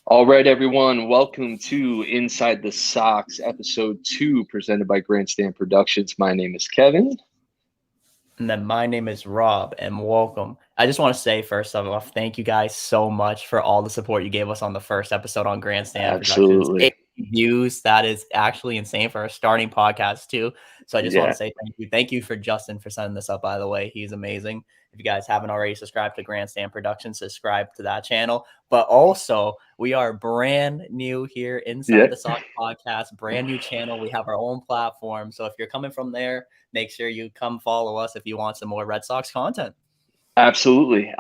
All right, everyone. Welcome to Inside the Sox, episode 2, presented by Grandstand Productions. My name is Kevin. And then my name is Rob, and welcome. I just want to say, first off, thank you guys so much for all the support you gave us on the first episode on Grandstand Productions. Absolutely. 80 views, that is actually insane for a starting podcast, too. So I just want Yeah, to say thank you. Thank you for Justin for sending this up, by the way. He's amazing. If you guys haven't already subscribed to Grandstand Productions, subscribe to that channel. But also, we are brand new here yeah, inside the Sox podcast, brand new channel. We have our own platform. So if you're coming from there, make sure you come follow us if you want some more Red Sox content. absolutely.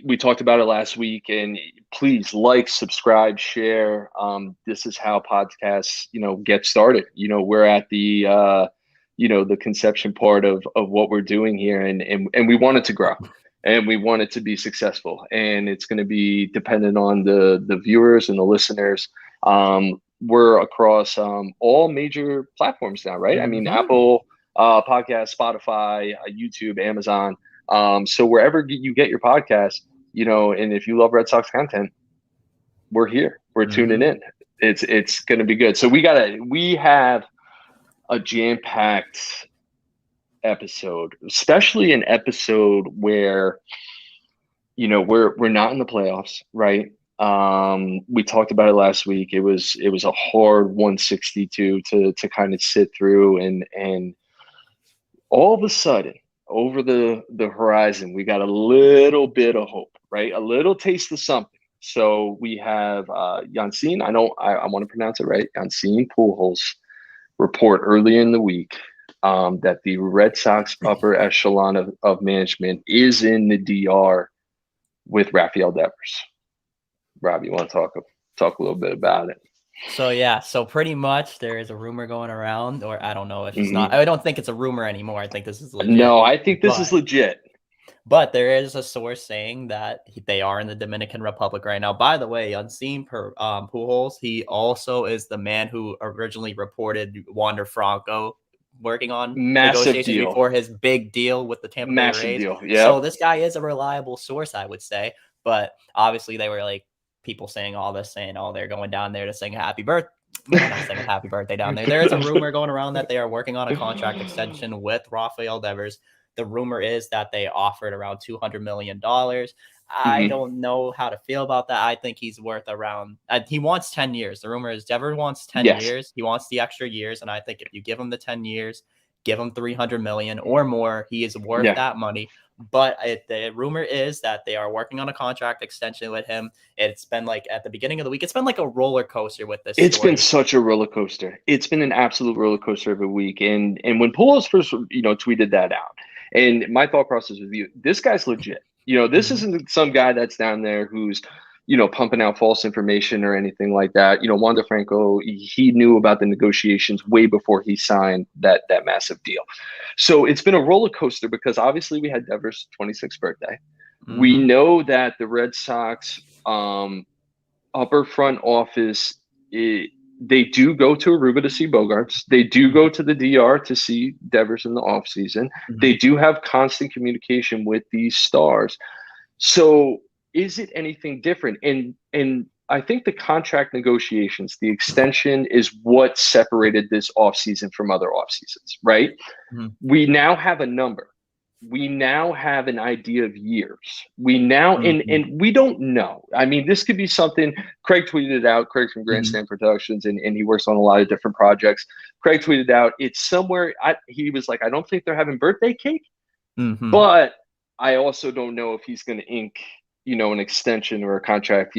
We talked about it last week, and please like, subscribe, share. This is how podcasts, get started. We're at the conception part of what we're doing here, and we want it to grow. And we want it to be successful, and it's going to be dependent on the viewers and the listeners. We're across all major platforms now, right? I mean, Apple Podcast, Spotify, YouTube, Amazon. So wherever you get your podcast, and if you love Red Sox content, we're here. We're tuning in. It's going to be good. So we have a jam-packed episode, especially an episode where we're not in the playoffs, right? We talked about it last week. It was a hard 162 to kind of sit through, and all of a sudden over the horizon we got a little bit of hope, right? A little taste of something. So we have Yancine, I want to pronounce it right, Yancine Pujols report early in the week that the Red Sox upper echelon of management is in the DR with Rafael Devers. Rob, you want to talk a little bit about it? So pretty much there is a rumor going around, or I don't know if it's not. I don't think it's a rumor anymore. I think this is legit. No, I think this is legit. But there is a source saying that they are in the Dominican Republic right now. By the way, unseen Pujols, he also is the man who originally reported Wander Franco working on negotiations before his big deal with the Tampa Bay Rays. Deal. Yep. So this guy is a reliable source, I would say. But obviously they were like people saying all this, saying, oh, they're going down there to sing happy birthday. Not singing happy birthday down there. There is a rumor going around that they are working on a contract extension with Rafael Devers. The rumor is that they offered around $200 million. I don't know how to feel about that. I think he's worth around, he wants 10 years. The rumor is Devers wants 10 years. He wants the extra years. And I think if you give him the 10 years, give him $300 million or more, he is worth that money. But the rumor is that they are working on a contract extension with him. It's been like at the beginning of the week, it's been like a roller coaster with this. It's been such a roller coaster. It's been an absolute roller coaster of a week. And when Pujols first, tweeted that out, and my thought process was, this guy's legit. This isn't some guy that's down there who's, pumping out false information or anything like that. Wander Franco, he knew about the negotiations way before he signed that massive deal. So it's been a roller coaster because obviously we had Devers' 26th birthday. We know that the Red Sox upper front office, they do go to Aruba to see Bogarts. They do go to the DR to see Devers in the offseason. They do have constant communication with these stars. So is it anything different? And I think the contract negotiations, the extension is what separated this offseason from other offseasons, right? We now have a number. We now have an idea of years. We now, and we don't know. I mean, this could be something Craig tweeted out. Craig from Grandstand Productions, and he works on a lot of different projects. Craig tweeted out, it's somewhere, he was like, I don't think they're having birthday cake, but I also don't know if he's going to ink, an extension or a contract,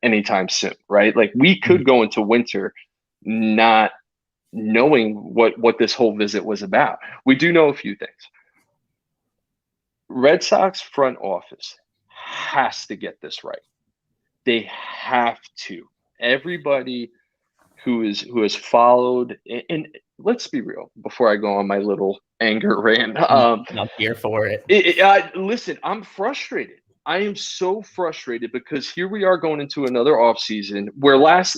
anytime soon, right? Like we could go into winter not knowing what this whole visit was about. We do know a few things. Red Sox front office has to get this right. They have to. Everybody who has followed, and let's be real, before I go on my little anger rant. I'm here for it. Listen, I'm frustrated. I am so frustrated because here we are going into another offseason where last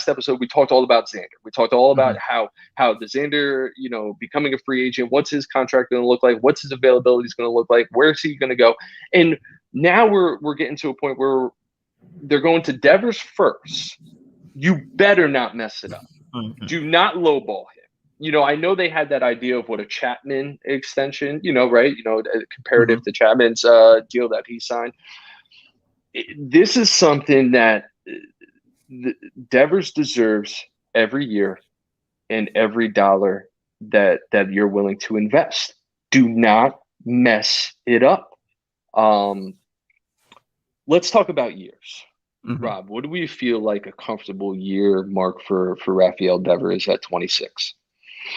episode we talked all about Xander. We talked all about how the Xander, becoming a free agent, what's his contract going to look like, what's his availability is going to look like, where's he going to go, and now we're getting to a point where They're going to Devers first. You better not mess it up. Mm-hmm. Do not lowball him. I know they had that idea of what a Chapman extension, right? Comparative to Chapman's deal that he signed. This is something that Devers deserves every year and every dollar that you're willing to invest. Do not mess it up. Let's talk about years. Rob, what do we feel like a comfortable year mark for Rafael Devers at 26?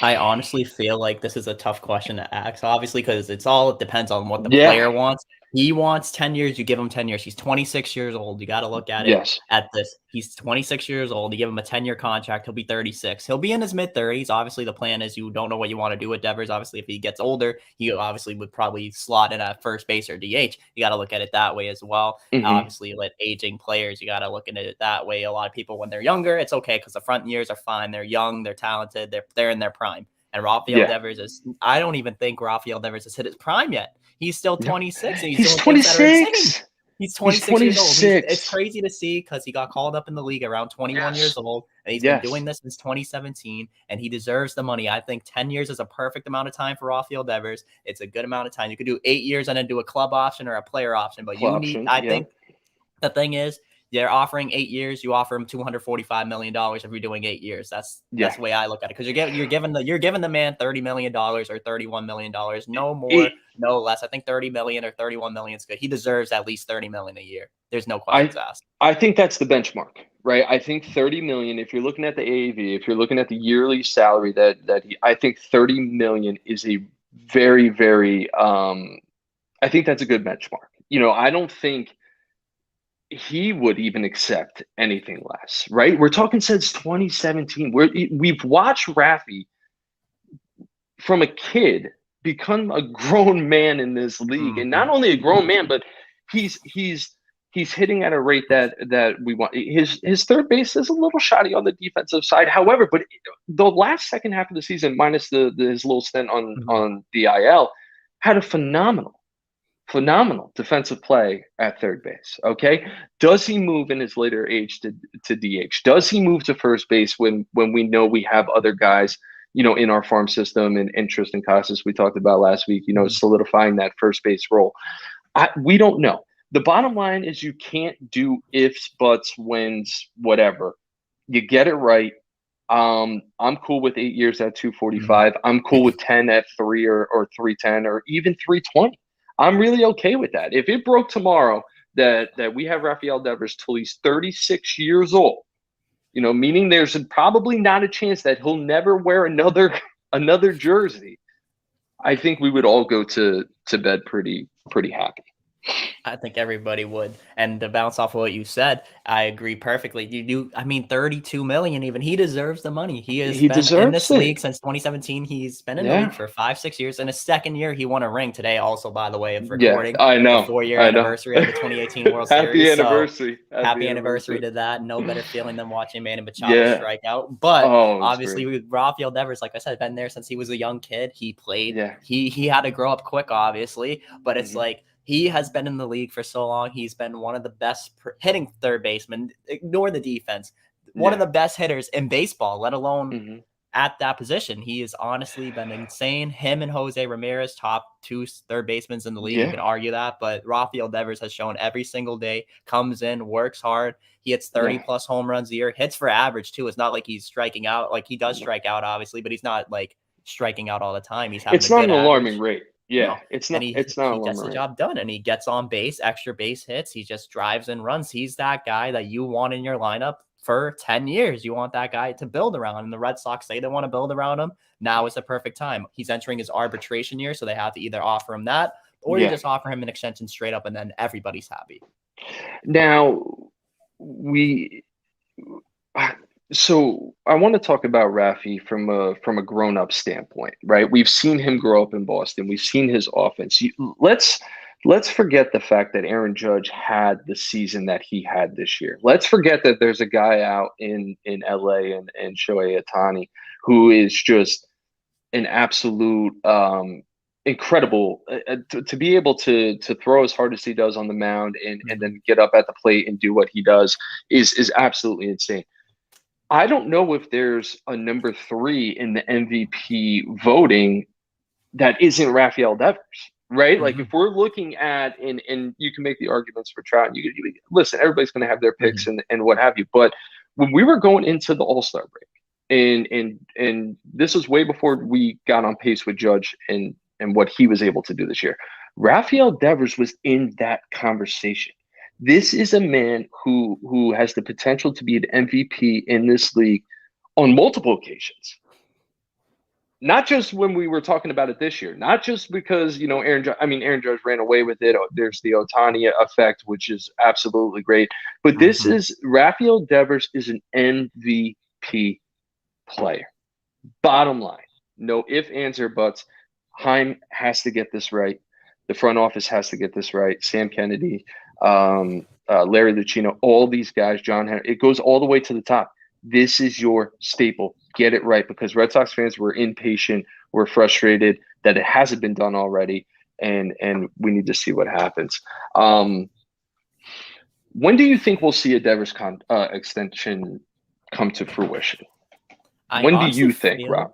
I honestly feel like this is a tough question to ask, obviously, because it depends on what the Yeah. player wants. He wants 10 years, you give him 10 years. He's 26 years old. You got to look at it at this. He's 26 years old. You give him a 10-year contract, he'll be 36. He'll be in his mid-30s. Obviously, the plan is you don't know what you want to do with Devers. Obviously, if he gets older, he obviously would probably slot in at first base or DH. You got to look at it that way as well. Obviously, with aging players, you got to look at it that way. A lot of people, when they're younger, it's okay because the front years are fine. They're young, they're talented, they're in their prime. And Rafael Devers I don't even think Rafael Devers has hit his prime yet. He's still 26 and he's 26. He's 26 years old. It's crazy to see because he got called up in the league around 21 years old, and he's been doing this since 2017, and he deserves the money. I think 10 years is a perfect amount of time for Rafael Devers. It's a good amount of time. You could do 8 years and then do a club option or a player option, but I think the thing is, they're offering 8 years. You offer him $245 million if you're doing 8 years. That's the way I look at it. Because you're giving the man $30 million or $31 million. No more, no less. I think $30 million or $31 million is good. He deserves at least $30 million a year. There's no questions asked. I think that's the benchmark, right? I think $30 million, if you're looking at the AAV, if you're looking at the yearly salary I think $30 million is a very, very I think that's a good benchmark. I don't think he would even accept anything less, right? We're talking since 2017. We've watched Rafi from a kid become a grown man in this league, and not only a grown man, but he's hitting at a rate that we want. His third base is a little shoddy on the defensive side, however, but the last second half of the season, minus his little stint on the IL, had a phenomenal defensive play at third base. Okay. Does he move in his later age to DH? Does he move to first base when we know we have other guys, in our farm system and Tristan Casas we talked about last week, solidifying that first base role? We don't know. The bottom line is you can't do ifs, buts, whens, whatever. You get it right. I'm cool with 8 years at 245. I'm cool with 10 at 3 or 310 or even 320. I'm really okay with that. If it broke tomorrow that we have Rafael Devers till he's 36 years old, meaning there's probably not a chance that he'll never wear another jersey, I think we would all go to bed pretty happy. I think everybody would. And to bounce off of what you said, I agree perfectly. $32 million even. He deserves the money. He been in this league since 2017. He's been in the league for 5-6 years. In his second year, he won a ring today also, by the way, of recording. I know. The 4-year anniversary of the 2018 World Series. Happy anniversary. So, happy anniversary to that. No better feeling than watching Manny Machado strike out. But obviously, with Rafael Devers, like I said, been there since he was a young kid. He played. Yeah. He had to grow up quick, obviously. But it's like, he has been in the league for so long. He's been one of the best hitting third basemen. Ignore the defense. One of the best hitters in baseball, let alone at that position. He has honestly been insane. Him and Jose Ramirez, top 2 third basemen in the league. You can argue that. But Rafael Devers has shown every single day, comes in, works hard. He hits 30-plus home runs a year. Hits for average, too. It's not like he's striking out. Like, he does strike out, obviously, but he's not, like, striking out all the time. He's having It's not an alarming rate. Yeah, it's not. He gets the job done, and he gets on base, extra base hits. He just drives and runs. He's that guy that you want in your lineup for 10 years. You want that guy to build around, and the Red Sox say they want to build around him. Now is the perfect time. He's entering his arbitration year, so they have to either offer him that or you just offer him an extension straight up, and then everybody's happy. Now, So I want to talk about Rafi from a grown-up standpoint, right? We've seen him grow up in Boston. We've seen his offense. Let's forget the fact that Aaron Judge had the season that he had this year. Let's forget that there's a guy out in LA and Shohei Ohtani who is just an absolute incredible to be able to throw as hard as he does on the mound and Mhm. then get up at the plate and do what he does is absolutely insane. I don't know if there's a number three in the MVP voting that isn't Rafael Devers, right? Like if Mhm. we're looking at and you can make the arguments for Trout. You listen, everybody's going to have their picks Mhm. and what have you. But when we were going into the All Star break, and this was way before we got on pace with Judge and what he was able to do this year. Rafael Devers was in that conversation. This is a man who has the potential to be an MVP in this league on multiple occasions, not just when we were talking about it this year, not just because Aaron Judge ran away with it. There's the Otani effect, which is absolutely great, but this Mhm. is Rafael Devers is an MVP player. Bottom line, no ifs, ands, or buts. Heim has to get this right. The front office has to get this right. Sam Kennedy, Larry Lucchino, all these guys, John Henry, it goes all the way to the top. This is your staple. Get it right, because Red Sox fans were impatient, were frustrated that it hasn't been done already, and we need to see what happens. When do you think we'll see a Devers extension come to fruition? I When do honestly you think, feel Rob?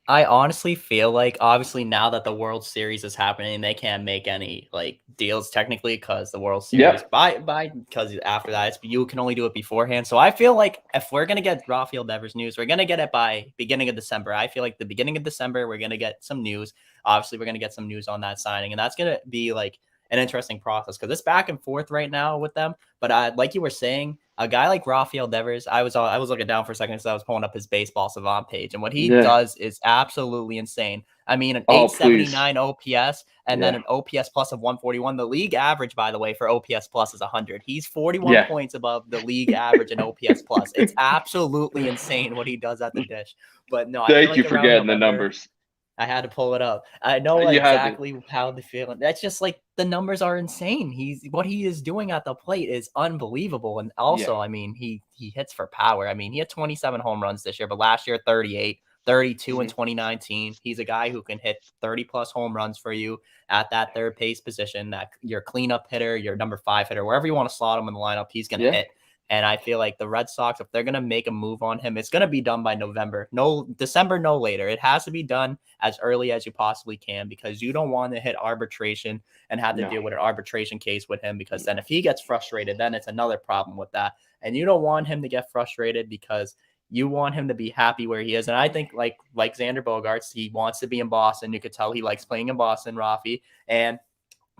I honestly feel like obviously now that the World Series is happening, they can't make any like deals technically because the World Series Yep. by because after that you can only do it beforehand. So I feel like if we're gonna get Rafael Devers news, we're gonna get it by beginning of December. I feel like the beginning of December we're gonna get some news. Obviously, we're gonna get some news on that signing, and that's gonna be like an interesting process because it's back and forth right now with them. But like you were saying, a guy like Rafael Devers, I was looking down for a second because I was pulling up his baseball savant page, and what he Yeah. does is absolutely insane. I mean, an Oh, please. 879 OPS and then Yeah. an OPS plus of 141. The league average, by the way, for OPS plus is 100. He's 41 Yeah. points above the league average in OPS plus. It's absolutely insane what he does at the dish. But no, I feel Thank you like for around getting the November, numbers. I had to pull it up. I know You had to. exactly how they feel. That's just like the numbers are insane. What he is doing at the plate is unbelievable. And Yeah. also, I mean, he hits for power. I mean, he had 27 home runs this year, but last year 38, 32 in Mhm. 2019. He's a guy who can hit 30 plus home runs for you at that third base position, that your cleanup hitter, your number 5 hitter, wherever you want to slot him in the lineup, he's going to Yeah. hit. And I feel like the Red Sox, if they're going to make a move on him, it's going to be done by November. No, December, no later. It has to be done as early as you possibly can because you don't want to hit arbitration and have to No. deal with an arbitration case with him because then No. if he gets frustrated, then it's another problem with that. And you don't want him to get frustrated because you want him to be happy where he is. And I think like Xander Bogaerts, he wants to be in Boston. You could tell he likes playing in Boston, Rafi. And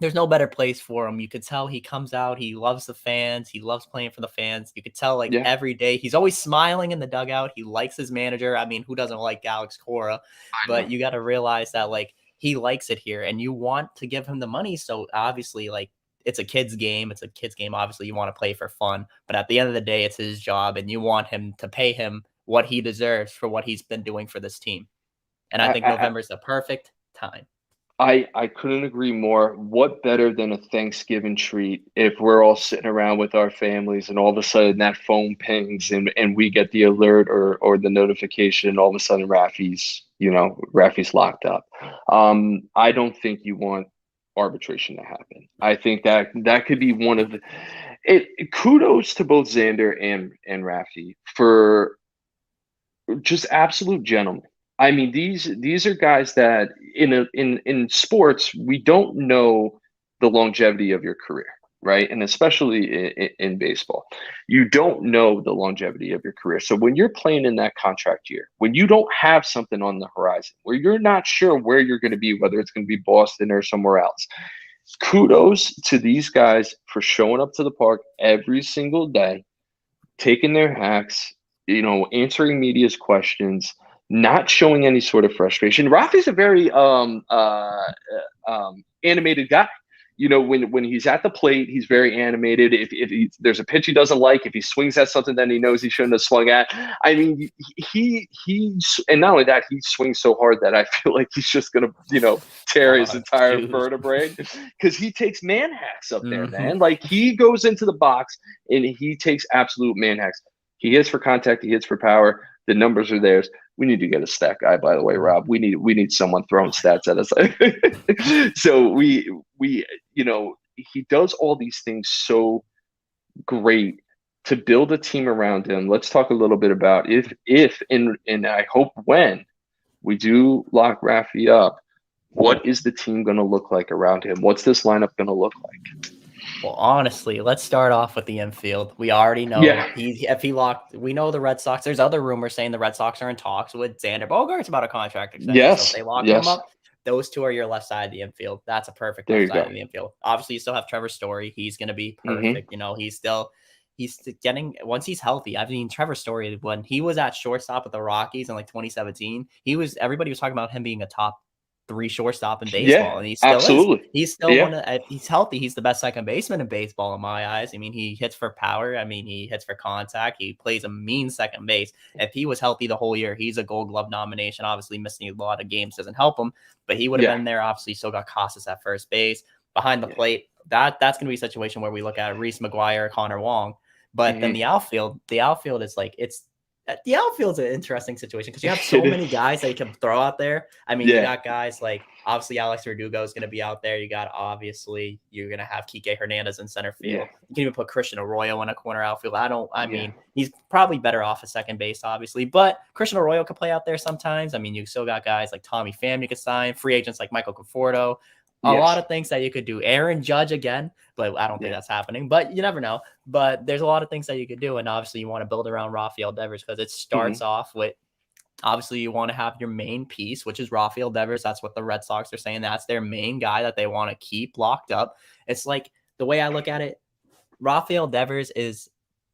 there's no better place for him. You could tell he comes out, he loves the fans, he loves playing for the fans. You could tell like Yeah. every day he's always smiling in the dugout. He likes his manager. I mean, who doesn't like Alex Cora? I But know. you got to realize that like he likes it here and you want to give him the money. So obviously, like it's a kid's game. It's a kid's game. Obviously, you want to play for fun. But at the end of the day, it's his job and you want him to pay him what he deserves for what he's been doing for this team. And I I, think I November is the perfect time. I couldn't agree more. What better than a Thanksgiving treat if we're all sitting around with our families and all of a sudden that phone pings and we get the alert or the notification and all of a sudden Rafi's locked up. I don't think you want arbitration to happen. I think that could be one of the kudos to both Xander and Rafi for just absolute gentlemen. I mean, these are guys that in sports we don't know the longevity of your career, right? And especially in baseball, you don't know the longevity of your career. So when you're playing in that contract year, when you don't have something on the horizon, where you're not sure where you're going to be, whether it's going to be Boston or somewhere else, kudos to these guys for showing up to the park every single day, taking their hacks, answering media's questions, not showing any sort of frustration. Rafi's a very animated guy. When he's at the plate, he's very animated. If there's a pitch he doesn't like, if he swings at something that he knows he shouldn't have swung at, I mean, and not only that, he swings so hard that I feel like he's just gonna, tear his entire Shoot. vertebrae because he takes man hacks up there, Mhm. man. Like he goes into the box and he takes absolute man hacks. He hits for contact. He hits for power. The numbers are theirs. We need to get a stat guy, by the way, Rob. We need someone throwing stats at us. So we he does all these things so great to build a team around him. Let's talk a little bit about if and I hope when we do lock Rafi up, what is the team going to look like around him? What's this lineup going to look like? Well, honestly, let's start off with the infield. We already know we know the Red Sox. There's other rumors saying the Red Sox are in talks with Xander Bogaerts about a contract extension. Yes. So if they lock him up, those two are your left side of the infield. That's a perfect left side of the infield. Obviously, you still have Trevor Story. He's going to be perfect. He's getting, once he's healthy. I mean, Trevor Story, when he was at shortstop with the Rockies in like 2017, everybody was talking about him being a top 3 shortstop in baseball, and he still is. He's still if he's healthy, he's the best second baseman in baseball in my eyes. I mean, he hits for power. I mean, he hits for contact. He plays a mean second base. If he was healthy the whole year, he's a Gold Glove nomination. Obviously, missing a lot of games doesn't help him, but he would have been there. Obviously, still got Casas at first base behind the plate. That's going to be a situation where we look at Reese McGuire, Connor Wong, but then the outfield is like the outfield's an interesting situation because you have so many guys that you can throw out there. I mean, you got guys like, obviously Alex Verdugo is going to be out there. You're going to have Kike Hernandez in center field. You can even put Christian Arroyo in a corner outfield. I mean, he's probably better off at second base, obviously, but Christian Arroyo could play out there sometimes. I mean, you still got guys like Tommy Pham you could sign, free agents like Michael Conforto. A lot of things that you could do. Aaron Judge again, but I don't think that's happening. But you never know. But there's a lot of things that you could do. And obviously you want to build around Rafael Devers because it starts off with, obviously you want to have your main piece, which is Rafael Devers. That's what the Red Sox are saying. That's their main guy that they want to keep locked up. It's like, the way I look at it, Rafael Devers is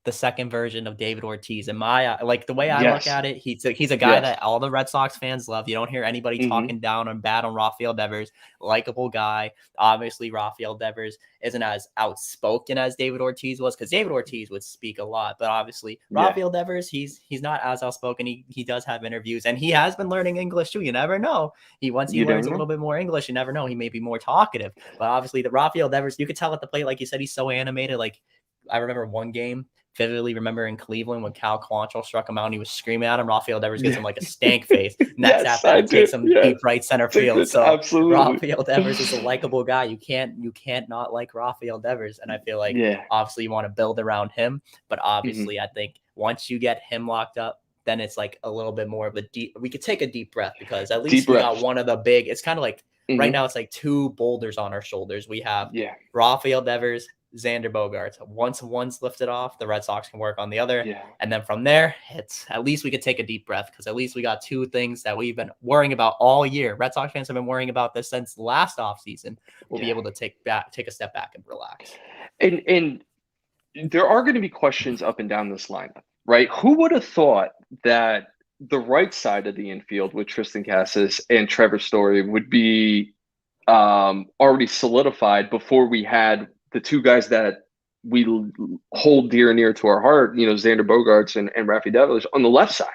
the second version of David Ortiz. The way I look at it, he's a guy that all the Red Sox fans love. You don't hear anybody talking down or bad on Rafael Devers. Likable guy. Obviously, Rafael Devers isn't as outspoken as David Ortiz was because David Ortiz would speak a lot. But obviously, Rafael Devers, he's not as outspoken. He does have interviews, and he has been learning English too. You never know. Once he learns a little bit more English, you never know. He may be more talkative. But obviously, the Rafael Devers, you could tell at the plate, like you said, he's so animated. Like, I remember one game, vividly remember in Cleveland when Cal Quantrill struck him out and he was screaming at him. Rafael Devers gives him like a stank face. Next at that, takes him deep right center field. So Rafael Devers is a likable guy. You can't not like Rafael Devers. And I feel like obviously you want to build around him, but obviously I think once you get him locked up, then it's like a little bit more of we could take a deep breath because at least we got one of the big, it's kind of like right now it's like 2 boulders on our shoulders. We have Rafael Devers, Xander Bogaerts. Once one's lifted off, the Red Sox can work on the other. And then from there, it's at least we could take a deep breath because at least we got 2 things that we've been worrying about all year. Red Sox fans have been worrying about this since last offseason. We'll be able to take a step back and relax. And there are going to be questions up and down this lineup, right? Who would have thought that the right side of the infield with Tristan Casas and Trevor Story would be already solidified before we had the 2 guys that we hold dear and near to our heart, Xander Bogaerts and Rafi Devers on the left side.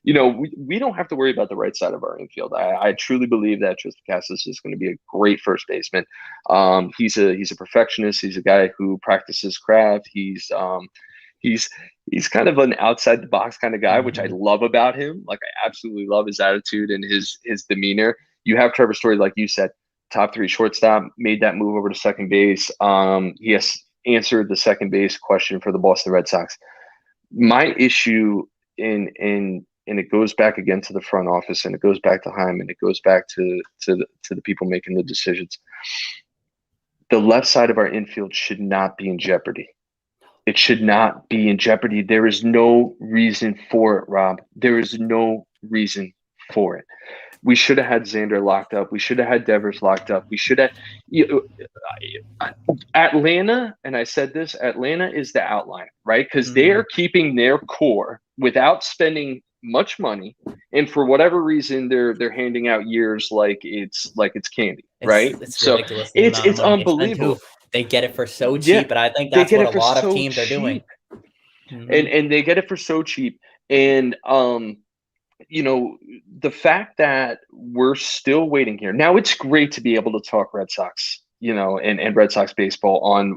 We don't have to worry about the right side of our infield. I truly believe that Tristan Casas is going to be a great first baseman. He's a perfectionist. He's a guy who practices craft. He's kind of an outside the box kind of guy, which I love about him. Like, I absolutely love his attitude and his demeanor. You have Trevor Story, like you said, top 3 shortstop, made that move over to second base. He has answered the second base question for the Boston Red Sox. My issue and it goes back again to the front office, and it goes back to Heim, and it goes back to the people making the decisions. The left side of our infield should not be in jeopardy. It should not be in jeopardy. There is no reason for it, Rob. There is no reason for it. We should have had Xander locked up. We should have had Devers locked up. We should have Atlanta, and I said this, Atlanta is the outlier, right? Because they are keeping their core without spending much money, and for whatever reason, they're handing out years like it's candy, right? It's ridiculous. It's unbelievable. They get it for so cheap, but I think that's what a lot of teams are doing. And they get it for so cheap, and the fact that we're still waiting here. Now, it's great to be able to talk Red Sox, and Red Sox baseball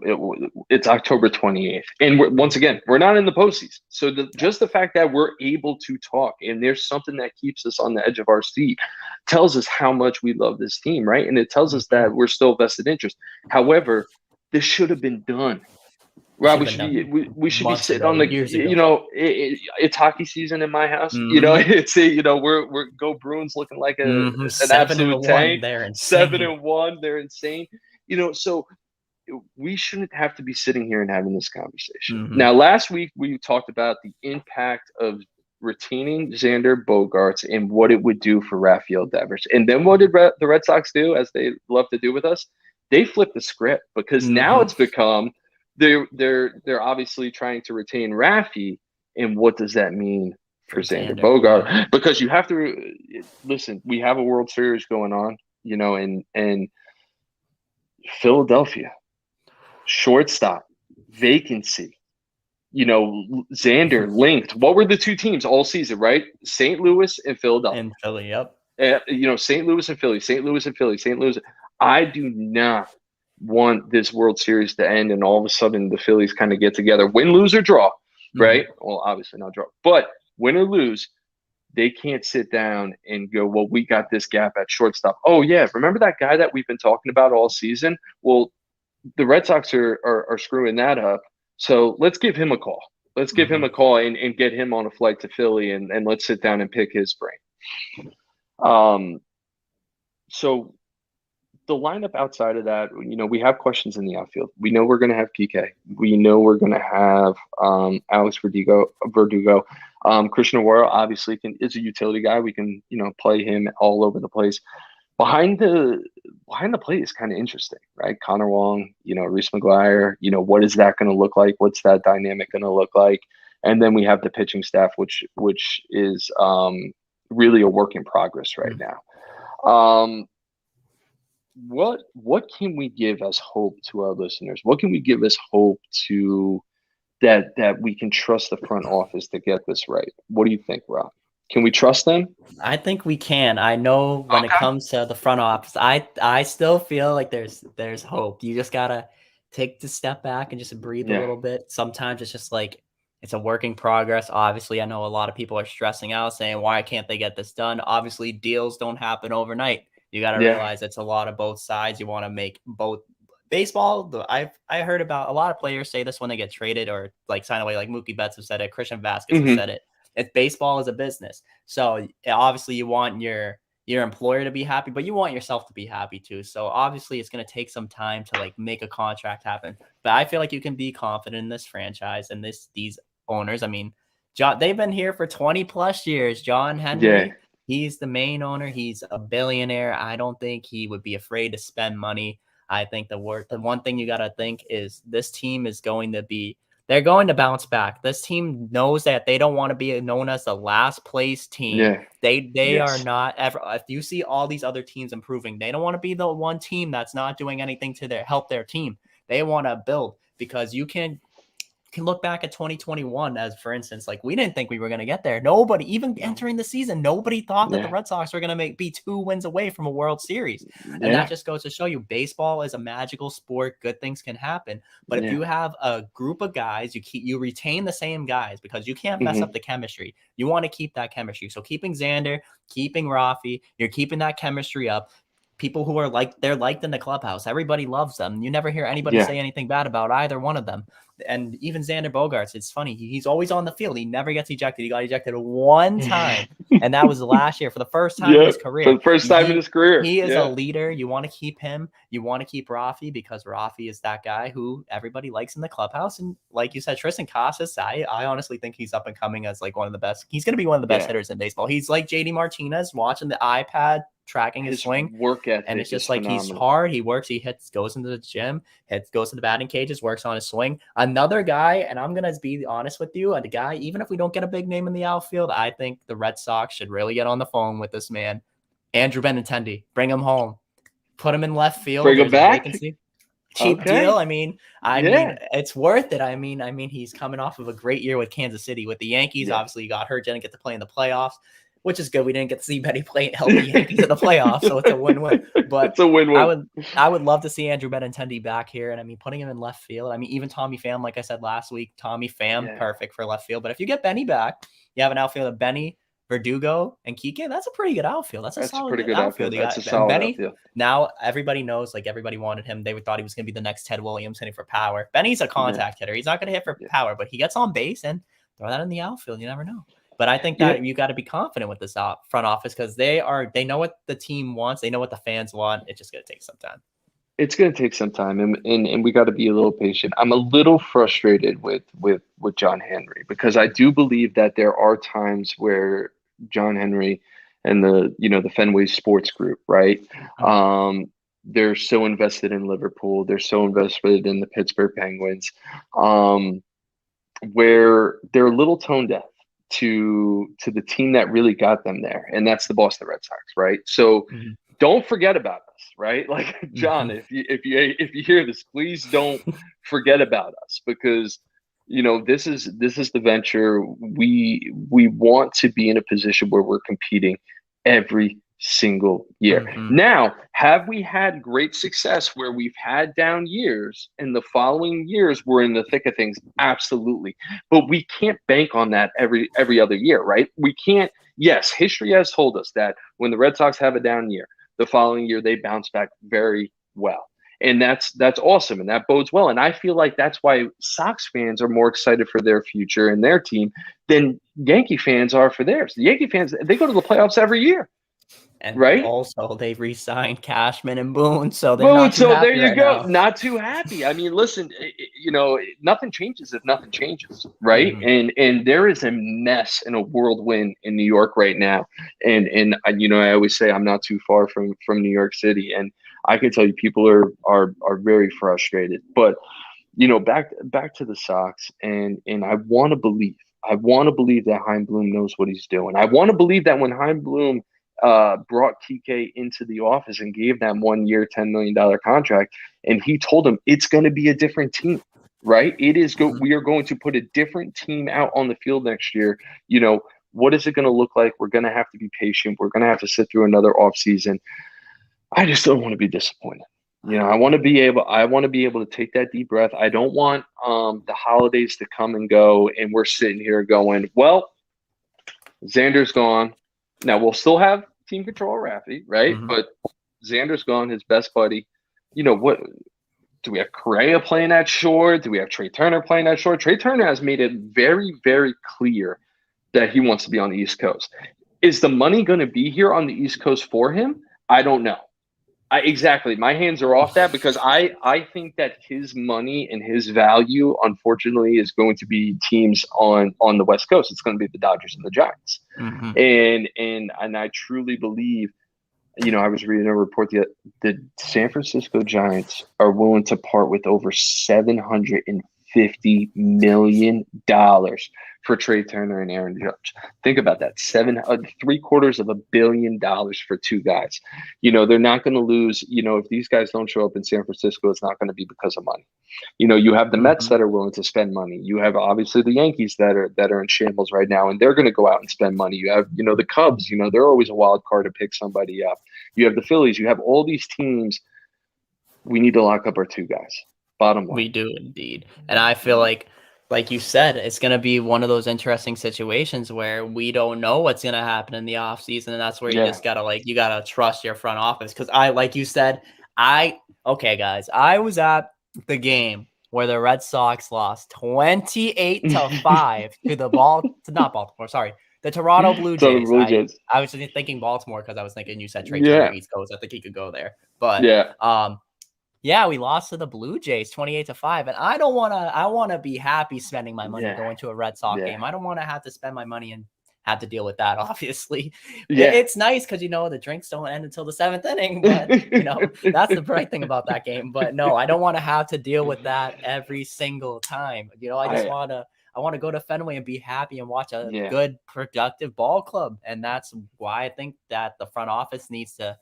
it's October 28th. And once again, we're not in the postseason. So just the fact that we're able to talk and there's something that keeps us on the edge of our seat tells us how much we love this team, right? And it tells us that we're still vested interest. However, this should have been done. Rob, we should be sitting on the, it's hockey season in my house. It's we're Go Bruins looking like an absolute tank. They're insane. 7-1, they're insane. So we shouldn't have to be sitting here and having this conversation. Now, last week we talked about the impact of retaining Xander Bogaerts and what it would do for Rafael Devers. And then what did the Red Sox do, as they love to do with us? They flipped the script, because now it's become they're obviously trying to retain Rafi, and what does that mean for Xander Bogaerts? Because you have to listen. We have a World Series going on, and Philadelphia shortstop vacancy. Xander linked. What were the two teams all season, right? St. Louis and Philadelphia. And Philly, yep. St. Louis and Philly. St. Louis and Philly. St. Louis. I do not want this World Series to end and all of a sudden the Phillies kind of get together, win, lose, or draw, right? Well, obviously not draw, but win or lose, they can't sit down and go, well, we got this gap at shortstop. Oh yeah, remember that guy that we've been talking about all season? Well, the Red Sox are screwing that up, so let's give him a call. Let's give him a call and get him on a flight to Philly, and let's sit down and pick his brain. So the lineup outside of that, we have questions in the outfield. We know we're going to have PK. We know we're going to have Alex Verdugo. Christian Aguero obviously is a utility guy. We can, play him all over the place. Behind the plate is kind of interesting, right? Connor Wong, Reese McGuire, what is that going to look like? What's that dynamic going to look like? And then we have the pitching staff, which is really a work in progress right now. What can we give as hope to our listeners? What can we give as hope to that we can trust the front office to get this right? What do you think, Rob? Can we trust them? I think we can. I know when it comes to the front office, I still feel like there's hope. You just gotta take the step back and just breathe a little bit. Sometimes it's just like it's a work in progress. Obviously, I know a lot of people are stressing out, saying, why can't they get this done? Obviously, deals don't happen overnight. You got to realize it's a lot of both sides. You want to make both baseball. I heard about a lot of players say this when they get traded or like sign away, like Mookie Betts have said it. Christian Vasquez has said it. It's baseball is a business. So obviously you want your employer to be happy, but you want yourself to be happy too. So obviously it's going to take some time to like make a contract happen. But I feel like you can be confident in this franchise and these owners. I mean, they've been here for 20 plus years. John Henry. He's the main owner. He's a billionaire. I don't think he would be afraid to spend money. I think the one thing you got to think is this team is they're going to bounce back. This team knows that they don't want to be known as the last place team. They are not ever. If you see all these other teams improving, they don't want to be the one team that's not doing anything to help their team. They want to build, because you can look back at 2021 as, for instance, like we didn't think we were going to get there. Nobody, even entering the season, nobody thought that the Red Sox were going to be 2 wins away from a World Series. And that just goes to show you baseball is a magical sport. Good things can happen. But if you have a group of guys, you retain the same guys, because you can't mess up the chemistry. You want to keep that chemistry. So keeping Xander, keeping Rafi, you're keeping that chemistry up. People who are they're liked in the clubhouse. Everybody loves them. You never hear anybody say anything bad about either one of them. And even Xander Bogaerts, it's funny. He's always on the field. He never gets ejected. He got ejected one time, and that was last year for the first time in his career. For the first time in his career. He is a leader. You want to keep him. You want to keep Rafi, because Rafi is that guy who everybody likes in the clubhouse. And like you said, Tristan Casas, I honestly think he's up and coming as like one of the best. He's going to be one of the best hitters in baseball. He's like JD Martinez, watching the iPad, tracking his swing, work ethic, and it's just like phenomenal. He's hard. He works. He goes into the gym, goes to the batting cages, works on his swing. Another guy, and I'm gonna be honest with you, the guy, even if we don't get a big name in the outfield, I think the Red Sox should really get on the phone with this man, Andrew Benintendi. Bring him home, put him in left field. Bring him back. Cheap deal. I mean, it's worth it. I mean, he's coming off of a great year with Kansas City. With the Yankees, obviously he got hurt, didn't get to play in the playoffs. which is good. We didn't get to see Benny play healthy Yankees in the playoffs, so it's a win-win. But it's a win-win. I would love to see Andrew Benintendi back here, and I mean, putting him in left field. I mean, even Tommy Pham, like I said last week, Tommy Pham, perfect for left field. But if you get Benny back, you have an outfield of Benny, Verdugo, and Kike. That's a pretty good outfield. That's a solid pretty good outfield. That's a solid Benny, outfield. now everybody knows, like everybody wanted him. They thought he was going to be the next Ted Williams hitting for power. Benny's a contact hitter. He's not going to hit for power, but he gets on base and throw that in the outfield. You never know. But I think that you got to be confident with this front office because they know what the team wants. They know what the fans want. It's just going to take some time. It's going to take some time, and we got to be a little patient. I'm a little frustrated with John Henry because I do believe that there are times where John Henry and the Fenway Sports Group, right? They're so invested in Liverpool. They're so invested in the Pittsburgh Penguins, where they're a little tone deaf to the team that really got them there, and that's the Boston Red Sox, right? So don't forget about us, right? Like John, if you hear this, please don't forget about us because this is the venture. We want to be in a position where we're competing every single year. Now, have we had great success where we've had down years and the following years we're in the thick of things? Absolutely. But we can't bank on that every other year, right? We can't. Yes, history has told us that when the Red Sox have a down year, the following year they bounce back very well. And that's awesome, and that bodes well. And I feel like that's why Sox fans are more excited for their future and their team than Yankee fans are for theirs. The Yankee fans, they go to the playoffs every year. And right? Also, they've re-signed Cashman and Boone, so they're not too happy. So there you go. Now. Not too happy. I mean, listen, nothing changes if nothing changes, right? And there is a mess and a whirlwind in New York right now. And I always say I'm not too far from New York City, and I can tell you people are very frustrated. But back to the Sox, and I want to believe that Chaim Bloom knows what he's doing. I want to believe that when Chaim Bloom brought Kike into the office and gave them 1 year, $10 million contract, and he told him it's going to be a different team, right? It is we are going to put a different team out on the field next year. What is it going to look like? We're going to have to be patient. We're going to have to sit through another offseason. I just don't want to be disappointed. I want to be able to take that deep breath. I don't want the holidays to come and go and we're sitting here going, well, Xander's gone. Now we'll still have team control Raffy, right? But Xander's gone, his best buddy. What do we have? Correa playing at short? Do we have Trey Turner playing at short? Trey Turner has made it very, very clear that he wants to be on the East Coast. Is the money going to be here on the East Coast for him? I don't know. Exactly. My hands are off that because I think that his money and his value, unfortunately, is going to be teams on the West Coast. It's going to be the Dodgers and the Giants. And I truly believe, I was reading a report that the San Francisco Giants are willing to part with over $750 million for Trey Turner and Aaron Judge. Think about that. $750 million for two guys. They're not going to lose. If these guys don't show up in San Francisco, it's not going to be because of money. You have the Mets that are willing to spend money. You have obviously the Yankees that are in shambles right now, and they're going to go out and spend money. You have, the Cubs, they're always a wild card to pick somebody up. You have the Phillies. You have all these teams. We need to lock up our two guys. Bottom line. We do indeed. And I feel like you said, it's going to be one of those interesting situations where we don't know what's going to happen in the offseason. And that's where you just got to you got to trust your front office. Cause like you said, okay, guys, I was at the game where the Red Sox lost 28-5 to the Toronto Blue Jays. I was just thinking Baltimore because I was thinking you said Trey Turner East Coast. I think he could go there. But we lost to the Blue Jays 28-5. And I want to be happy spending my money going to a Red Sox game. I don't want to have to spend my money and have to deal with that, obviously. It's nice because, the drinks don't end until the seventh inning. But, that's the bright thing about that game. But no, I don't want to have to deal with that every single time. I just want to go to Fenway and be happy and watch a good, productive ball club. And that's why I think that the front office needs to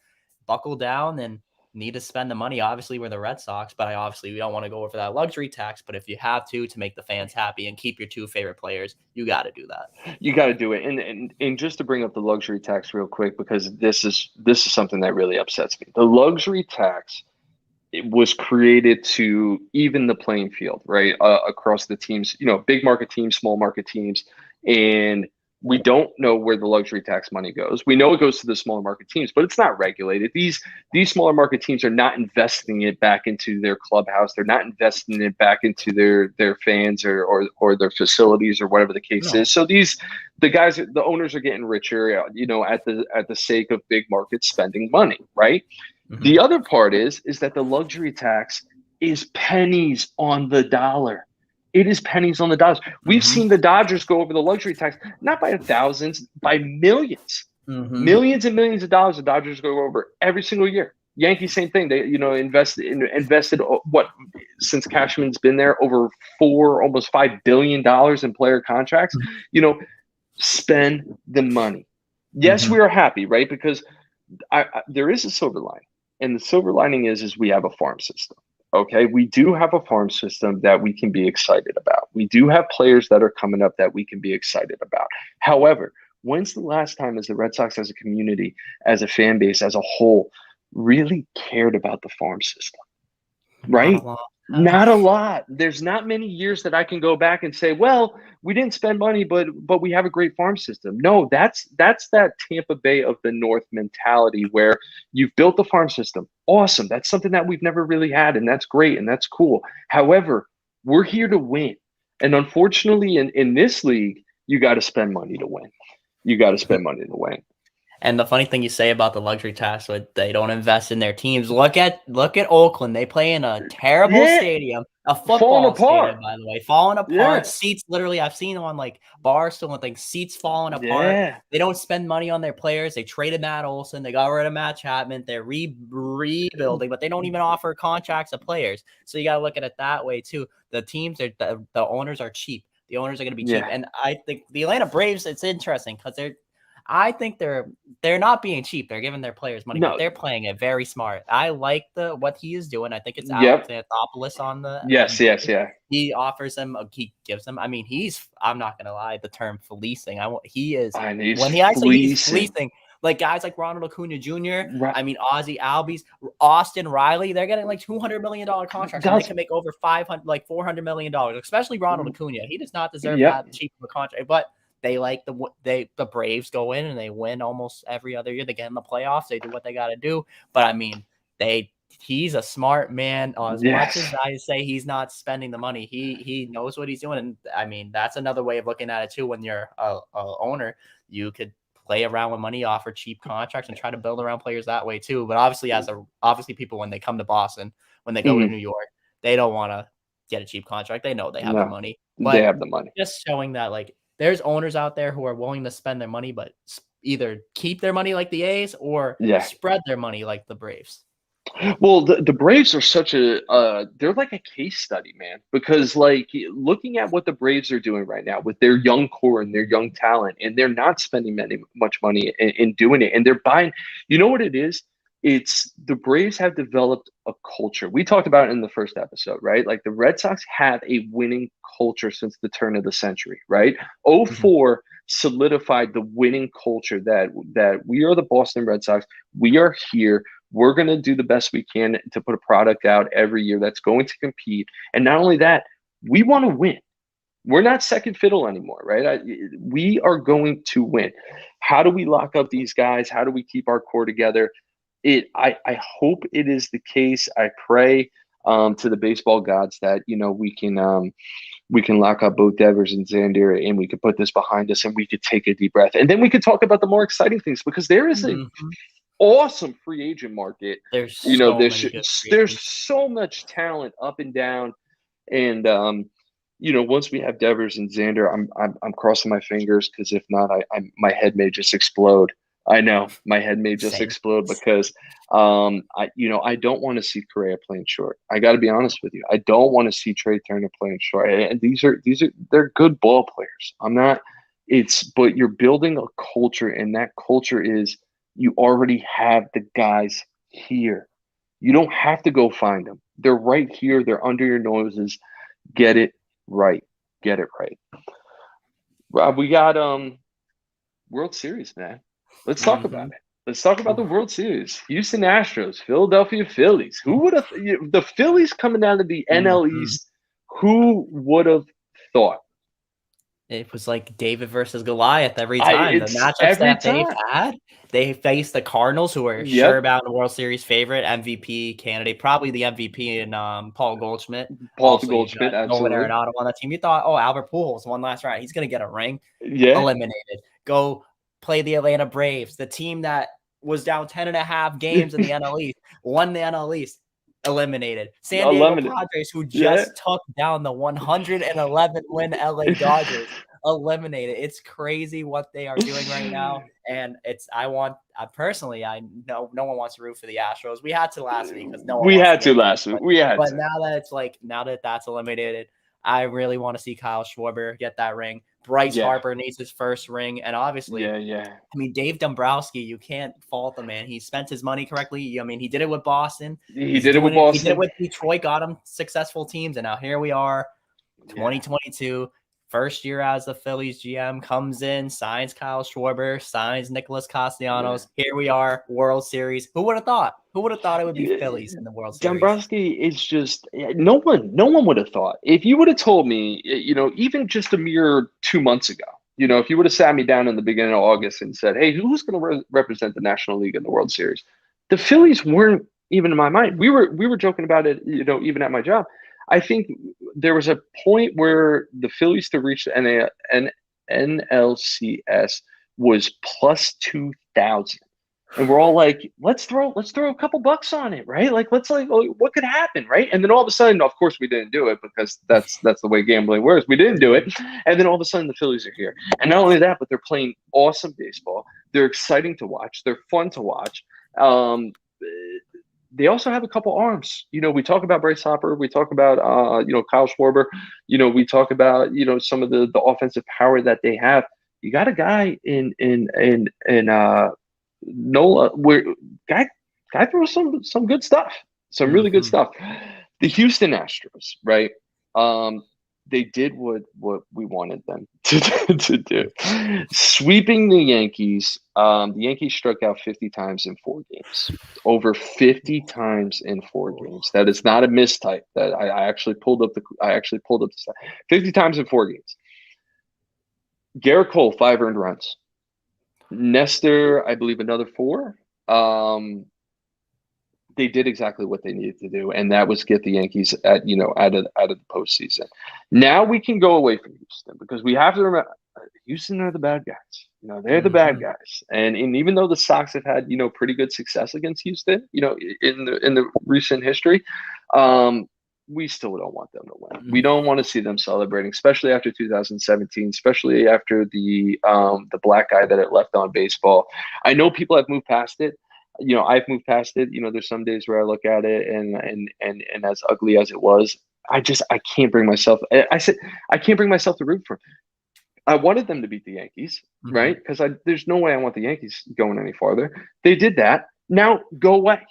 buckle down and need to spend the money. Obviously, we're the Red Sox, but we don't want to go over that luxury tax. But if you have to make the fans happy and keep your two favorite players, you got to do that. You got to do it. And just to bring up the luxury tax real quick, because this is something that really upsets me. The luxury tax, it was created to even the playing field, right? Across the teams, big market teams, small market teams, and we don't know where the luxury tax money goes. We know it goes to the smaller market teams, but it's not regulated. These smaller market teams are not investing it back into their clubhouse. They're not investing it back into their fans or their facilities or whatever the case is. So the owners are getting richer, at the sake of big markets spending money, right? Mm-hmm. The other part is that the luxury tax is pennies on the dollar. It is pennies on the dollars. We've seen the Dodgers go over the luxury tax, not by thousands, by millions. Millions and millions of dollars the Dodgers go over every single year. Yankees, same thing. They, invested what, since Cashman's been there, over almost $5 billion in player contracts. Spend the money. Yes, we are happy, right? Because there is a silver lining. And the silver lining is we have a farm system. Okay, we do have a farm system that we can be excited about. We do have players that are coming up that we can be excited about. However, when's the last time as the Red Sox, as a community, as a fan base, as a whole, really cared about the farm system? Right? Not a lot. There's not many years that I can go back and say, well, we didn't spend money, but we have a great farm system. No, that's that Tampa Bay of the North mentality where you've built the farm system. Awesome. That's something that we've never really had, and that's great, and that's cool. However, we're here to win. And unfortunately, in this league, you got to spend money to win. You got to spend money to win. And the funny thing you say about the luxury tax, they don't invest in their teams. Look at Oakland. They play in a terrible stadium, a football stadium, by the way, falling apart. Yeah. Seats, literally, I've seen on like Barstool and things, seats falling apart. Yeah. They don't spend money on their players. They traded Matt Olson. They got rid of Matt Chapman. They're rebuilding, but they don't even offer contracts of players. So you got to look at it that way too. The teams, the owners are cheap. The owners are going to be cheap. And I think the Atlanta Braves, it's interesting because I think they're not being cheap. They're giving their players money, but they're playing it very smart. I like what he is doing. I think it's Alex Anthopoulos on the yes. He offers them, he gives them. I mean, I'm not gonna lie, the term fleecing. He's fleecing. Like guys like Ronald Acuna Jr. Right. I mean, Ozzie Albies, Austin Riley. They're getting like $200 million contracts. And they can make over $400 million. Especially Ronald Acuna. He does not deserve that cheap of a contract, but. They the Braves go in and they win almost every other year. They get in the playoffs. They do what they got to do. But I mean, he's a smart man. As much as I say he's not spending the money, he knows what he's doing. And I mean, that's another way of looking at it too. When you're a owner, you could play around with money, offer cheap contracts, and try to build around players that way too. But obviously, people when they come to Boston, when they go to New York, they don't want to get a cheap contract. They know they have the money. But they have the money. Just showing that there's owners out there who are willing to spend their money, but either keep their money like the A's or spread their money like the Braves. Well, the Braves are they're like a case study, man, because looking at what the Braves are doing right now with their young core and their young talent, and they're not spending much money in doing it. And they're buying, you know what it is? It's the Braves have developed a culture. We talked about it in the first episode, right? Like the Red Sox have a winning culture since the turn of the century, right? 04 solidified the winning culture that we are the Boston Red Sox. We are here. We're going to do the best we can to put a product out every year that's going to compete. And not only that, we want to win. We're not second fiddle anymore, right? We are going to win. How do we lock up these guys? How do we keep our core together? I hope it is the case. I pray to the baseball gods that we can lock up both Devers and Xander, and we could put this behind us, and we could take a deep breath, and then we could talk about the more exciting things, because there is an awesome free agent market. There's so much talent up and down, and once we have Devers and Xander, I'm crossing my fingers, because if not, my head may just explode. I know my head may just explode, because I don't want to see Correa playing short. I got to be honest with you. I don't want to see Trey Turner playing short. And they're good ball players. But you're building a culture, and that culture is you already have the guys here. You don't have to go find them. They're right here. They're under your noses. Get it right. Get it right. Rob, we got World Series, man. Let's talk about Mm-hmm. it. Let's talk about the World Series. Houston Astros, Philadelphia Phillies. Who would have the Phillies coming down to the NL Mm-hmm. East? Who would have thought? It was like David versus Goliath every I time. The it's matchups every that they've time. had, they faced the Cardinals, who are sure Yep. about the World Series favorite, MVP candidate, probably the MVP, and Paul Goldschmidt. Paul Also, you Goldschmidt, got Nolan absolutely. Arenado on that team. You thought, oh, Albert Pujols won last round. He's going to get a ring. Yeah. Eliminated. Go play the Atlanta Braves, the team that was down 10.5 games in the NL East, won the NL East. Eliminated. San Diego Eliminated. Padres, who Yeah. just took down the 111 win LA Dodgers, eliminated. It's crazy what they are doing right now. And I personally, I know no one wants to root for the Astros. We had to last week because no one We wants had to to get last week. We had but to. now that that's eliminated, I really want to see Kyle Schwarber get that ring. Bryce Yeah. Harper needs his first ring. And obviously, Yeah. I mean, Dave Dombrowski, you can't fault the man. He spent his money correctly. I mean, he did it with Boston. He did it with He did it Boston. with Detroit, got him successful teams. And now here we are, 2022. First year as the Phillies GM, comes in, signs Kyle Schwarber, signs Nicholas Castellanos. Yeah. Here we are, World Series. Who would have thought? Who would have thought it would be Phillies in the World Series? Dombrowski is just no one would have thought. If you would have told me, even just a mere 2 months ago, if you would have sat me down in the beginning of August and said, "Hey, who's going to represent the National League in the World Series?" The Phillies weren't even in my mind. We were joking about it, even at my job. I think there was a point where the Phillies to reach the NLCS was plus 2,000. And we're all like, let's throw a couple bucks on it, right? Like, what could happen, right? And then all of a sudden, of course, we didn't do it because that's the way gambling works. We didn't do it, and then all of a sudden, the Phillies are here, and not only that, but they're playing awesome baseball. They're exciting to watch. They're fun to watch. They also have a couple arms. We talk about Bryce Harper. We talk about Kyle Schwarber. We talk about some of the offensive power that they have. You got a guy in Nola, where guy throws some good stuff, some really good stuff. The Houston Astros, right? They did what we wanted them to do, sweeping the Yankees. The Yankees struck out 50 times in 4 games, over 50 times in 4 games. That is not a mistype. That I actually pulled up the 50 times in 4 games. Garrett Cole, 5 earned runs. Nestor, I believe, another 4. They did exactly what they needed to do, and that was get the Yankees out of the postseason. Now we can go away from Houston because we have to remember Houston are the bad guys. They're the bad guys, and even though the Sox have had pretty good success against Houston, in the recent history, we still don't want them to win. We don't want to see them celebrating, especially after 2017, especially after the black guy that it left on baseball. I know people have moved past it. I've moved past it. There's some days where I look at it and as ugly as it was, I can't bring myself. I said I can't bring myself to root for. I wanted them to beat the Yankees, right? Because there's no way I want the Yankees going any farther. They did that. Now go away.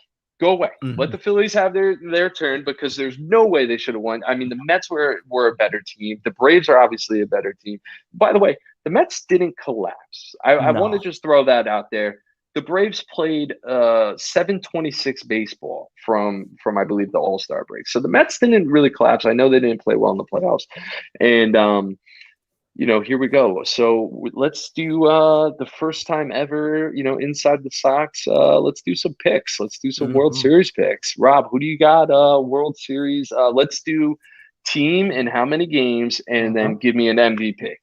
Go away. Let the Phillies have their turn because there's no way they should have won. I mean, the Mets were a better team. The Braves are obviously a better team. By the way, the Mets didn't collapse. I want to just throw that out there. The Braves played 726 baseball from I believe the All-Star break. So the Mets didn't really collapse. I know they didn't play well in the playoffs. And here we go. So let's do the first time ever, inside the Sox. Let's do some picks. Let's do some World Series picks. Rob, who do you got? World Series. Let's do team and how many games, and then give me an MVP.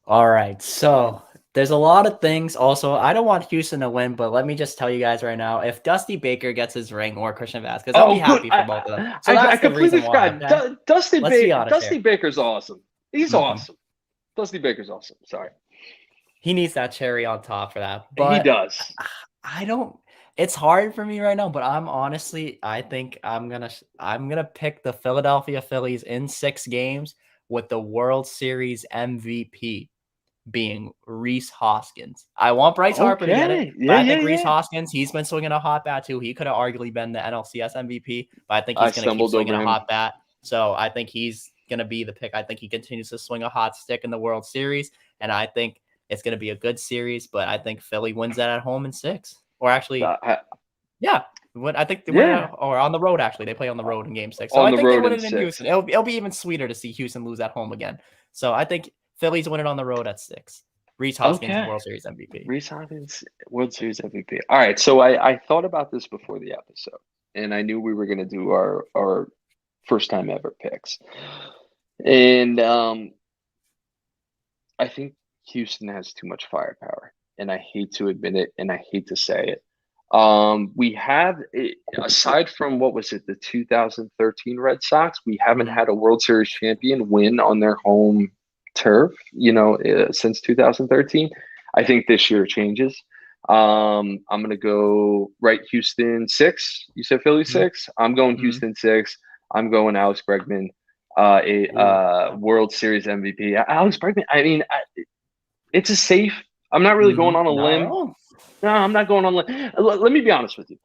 All right. So there's a lot of things. Also, I don't want Houston to win, but let me just tell you guys right now, if Dusty Baker gets his ring or Christian Vasquez, I'll be happy for both of them. So I completely forgot. Okay? Dusty Baker's awesome. He's awesome. Dusty Baker's awesome. Sorry. He needs that cherry on top for that. But he does. It's hard for me right now, but I think I'm gonna pick the Philadelphia Phillies in 6 games with the World Series MVP. being Rhys Hoskins. I want Bryce Harper to get it, but I think Rhys Hoskins, he's been swinging a hot bat too. He could have arguably been the NLCS MVP, but I think he's going to keep swinging a hot bat. So I think he's going to be the pick. I think he continues to swing a hot stick in the World Series, and I think it's going to be a good series, but I think Philly wins that at home in 6. Or actually, yeah. What I think they win, or on the road, actually. They play on the road in Game 6. So I think they win it in Houston. It'll be even sweeter to see Houston lose at home again. So I think Phillies win it on the road at 6. Rhys Hoskins, World Series MVP. Rhys Hoskins, World Series MVP. All right, so I thought about this before the episode, and I knew we were going to do our first time ever picks. And I think Houston has too much firepower, and I hate to admit it, and I hate to say it. We have, aside from what was it, the 2013 Red Sox, we haven't had a World Series champion win on their home turf, since 2013. I think this year changes. I'm going to go Houston 6. You said Philly 6. I'm going Houston 6. I'm going Alex Bregman, World Series MVP. Alex Bregman, I mean, it's a safe. I'm not really going on a limb. No, I'm not going on. Let me be honest with you,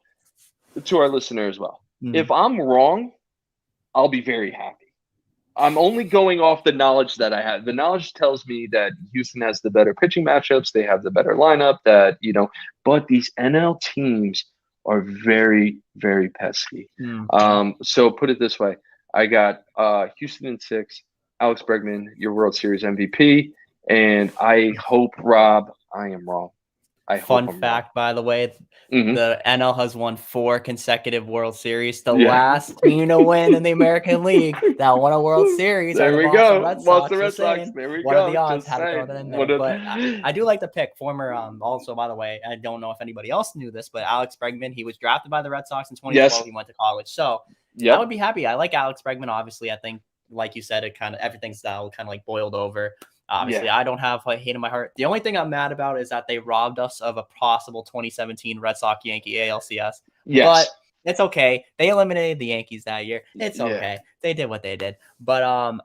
to our listener as well. If I'm wrong, I'll be very happy. I'm only going off the knowledge that I have. The knowledge tells me that Houston has the better pitching matchups. They have the better lineup. But these NL teams are very, very pesky. So put it this way: I got Houston in 6. Alex Bregman, your World Series MVP, and I hope, Rob, I am wrong. Fun fact, by the way, the NL has won 4 consecutive World Series. The last team to win in the American League that won a World Series are the Boston Red Sox. There we go. What are the odds? Had to throw that in there. But I do like the pick. Former, also, by the way, I don't know if anybody else knew this, but Alex Bregman, he was drafted by the Red Sox in 2012. Yes. He went to college. So I would be happy. I like Alex Bregman, obviously. I think, like you said, it kind of everything's now kind of like boiled over. Obviously, I don't have hate in my heart. The only thing I'm mad about is that they robbed us of a possible 2017 Red Sox Yankee ALCS. Yes. But it's okay. They eliminated the Yankees that year. It's okay. They did what they did. But I'm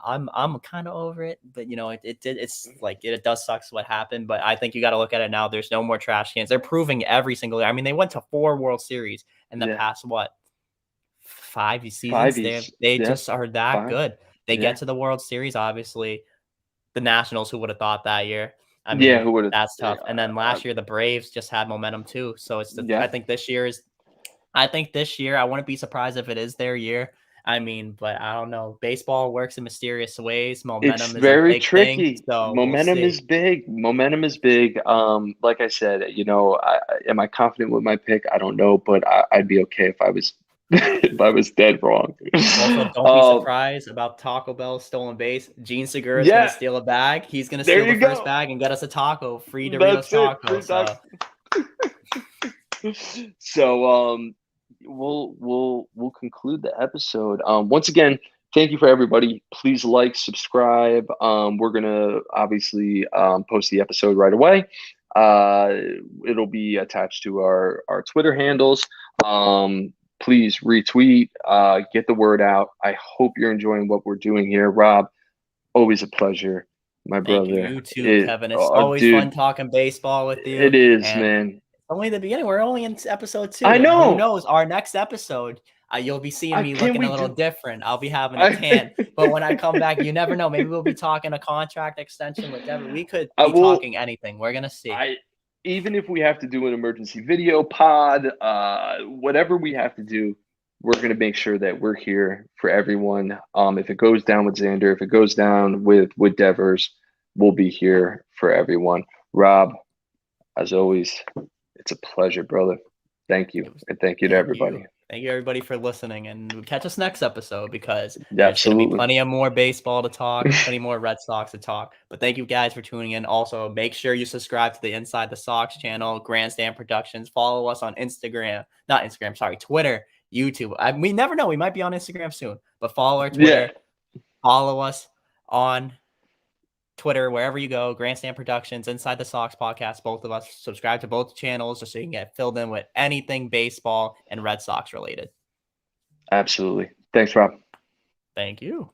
kind of over it. But it does suck what happened. But I think you got to look at it now. There's no more trash cans. They're proving every single year. I mean, they went to 4 World Series in the past 5 seasons. They just are that good. They get to the World Series, obviously. The Nationals, who would have thought that year? I mean, who would have? That's tough. And then last year, the Braves just had momentum too. So it's I think this year, I wouldn't be surprised if it is their year. I mean, but I don't know. Baseball works in mysterious ways. Momentum is very a big tricky. Thing, so momentum is big. Momentum is big. Like I said, am I confident with my pick? I don't know, but I'd be okay if I was dead wrong. Also, don't be surprised about Taco Bell's stolen base. Gene Segura is going to steal a bag. He's going to steal the first bag and get us a taco. Free Doritos taco. So we'll conclude the episode. Once again, thank you for everybody. Please like, subscribe. We're going to obviously post the episode right away. It'll be attached to our Twitter handles. Please retweet, get the word out. I hope you're enjoying what we're doing here. Rob, always a pleasure, my brother. You too, Kevin. It's always fun talking baseball with you. It is, man. It's only the beginning. We're only in episode 2. I know. Who knows? Our next episode, you'll be seeing me looking a little different. I'll be having a tan. But when I come back, you never know. Maybe we'll be talking a contract extension with Devin. We could be talking anything. We're going to see. Even if we have to do an emergency video pod, whatever we have to do, we're going to make sure that we're here for everyone. If it goes down with Xander, if it goes down with Devers, we'll be here for everyone. Rob, as always, it's a pleasure, brother. Thank you. And thank you to everybody. Thank you, everybody, for listening. And catch us next episode because there's going to be plenty of more baseball to talk, plenty more Red Sox to talk. But thank you guys for tuning in. Also, make sure you subscribe to the Inside the Sox channel, Grandstand Productions. Follow us on Twitter, YouTube. We never know. We might be on Instagram soon. But follow our Twitter. Follow us on Twitter, wherever you go, Grandstand Productions, Inside the Sox podcast, both of us. Subscribe to both channels just so you can get filled in with anything baseball and Red Sox related. Absolutely. Thanks, Rob. Thank you.